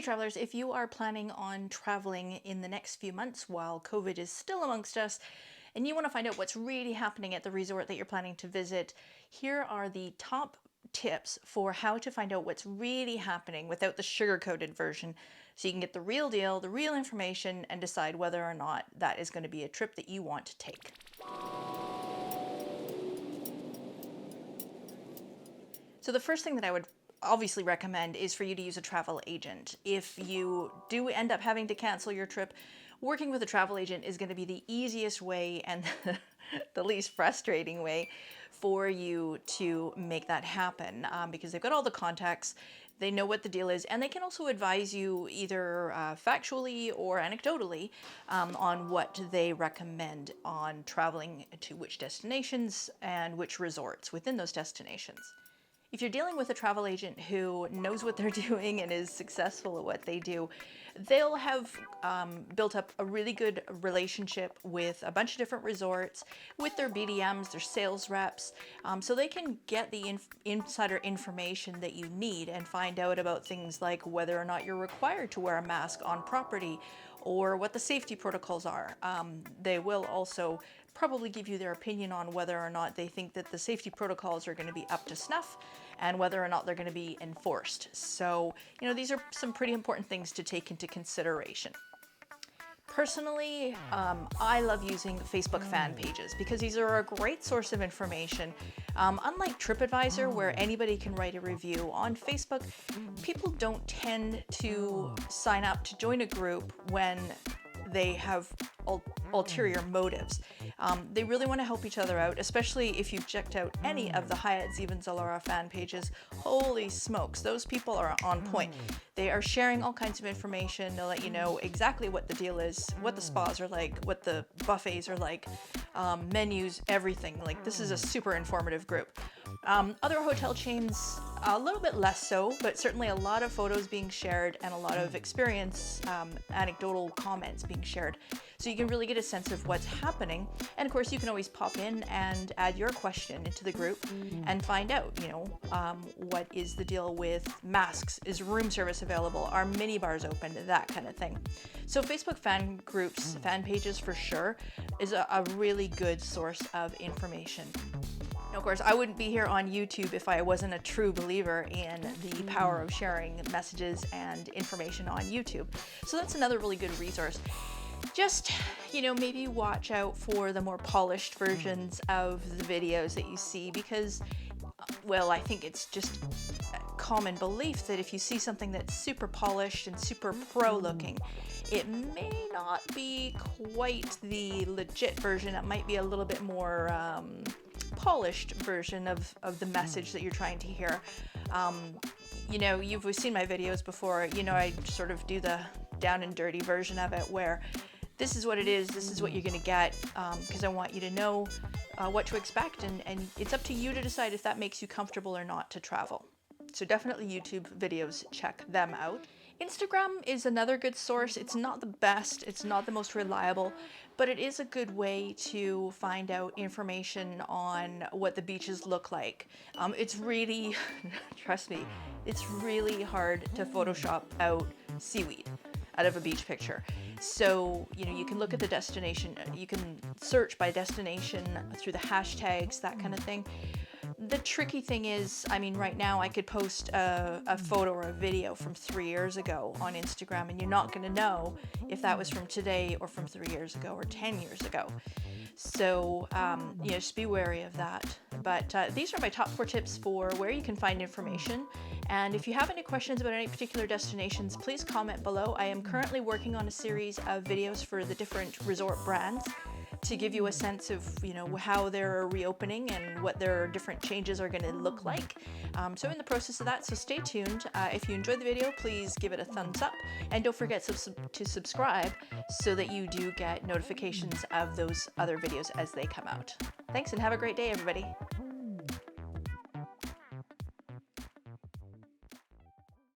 travelers, if you are planning on traveling in the next few months while COVID is still amongst us, and you want to find out what's really happening at the resort that you're planning to visit, here are the top tips for how to find out what's really happening without the sugar-coated version, so you can get the real deal, the real information, and decide whether or not that is going to be a trip that you want to take. So the first thing that I would obviously recommend is for you to use a travel agent. If you do end up having to cancel your trip, working with a travel agent is going to be the easiest way and the least frustrating way for you to make that happen, because they've got all the contacts, they know what the deal is, and they can also advise you either factually or anecdotally on what they recommend on traveling to which destinations and which resorts within those destinations. If you're dealing with a travel agent who knows what they're doing and is successful at what they do, they'll have built up a really good relationship with a bunch of different resorts, with their BDMs, their sales reps, so they can get the insider information that you need and find out about things like whether or not you're required to wear a mask on property or what the safety protocols are. They will also probably give you their opinion on whether or not they think that the safety protocols are going to be up to snuff and whether or not they're going to be enforced. So, you know, these are some pretty important things to take into consideration. Personally, I love using Facebook fan pages because these are a great source of information. Unlike TripAdvisor, where anybody can write a review, on Facebook, people don't tend to sign up to join a group when they have ulterior motives. They really want to help each other out, especially if you've checked out any of the Hyatt Ziva Zilara fan pages. Holy smokes, those people are on point. They are sharing all kinds of information. They'll let you know exactly what the deal is, what the spas are like, what the buffets are like, menus, everything. Like, this is a super informative group. Other hotel chains, a little bit less so, but certainly a lot of photos being shared and a lot of experience, anecdotal comments being shared. So you can really get a sense of what's happening. And of course, you can always pop in and add your question into the group and find out, you know, what is the deal with masks? Is room service available? Are mini bars open? That kind of thing. So Facebook fan groups, fan pages for sure, is a really good source of information. Now, of course, I wouldn't be here on YouTube if I wasn't a true believer in the power of sharing messages and information on YouTube. So that's another really good resource. Just, you know, maybe watch out for the more polished versions of the videos that you see because, well, I think it's just a common belief that if you see something that's super polished and super pro looking, it may not be quite the legit version. It might be a little bit more polished version of the message that you're trying to hear. You know, you've seen my videos before. You know, I sort of do the down and dirty version of it where this is what it is, this is what you're going to get, because I want you to know what to expect, and it's up to you to decide if that makes you comfortable or not to travel. So definitely YouTube videos, check them out. Instagram is another good source. It's not the best, it's not the most reliable, but it is a good way to find out information on what the beaches look like. It's really, trust me, it's really hard to Photoshop out seaweed out of a beach picture. So, you know, you can look at the destination, you can search by destination through the hashtags, that kind of thing. The tricky thing is, I mean, right now I could post a photo or a video from 3 years ago on Instagram, and you're not going to know if that was from today or from 3 years ago or 10 years ago. So, you know, just be wary of that. But these are my top 4 tips for where you can find information. And if you have any questions about any particular destinations, please comment below. I am currently working on a series of videos for the different resort brands to give you a sense of, you know, how they're reopening and what their different changes are going to look like. So in the process of that, so stay tuned. If you enjoyed the video, please give it a thumbs up, and don't forget to subscribe so that you do get notifications of those other videos as they come out. Thanks, and have a great day, everybody.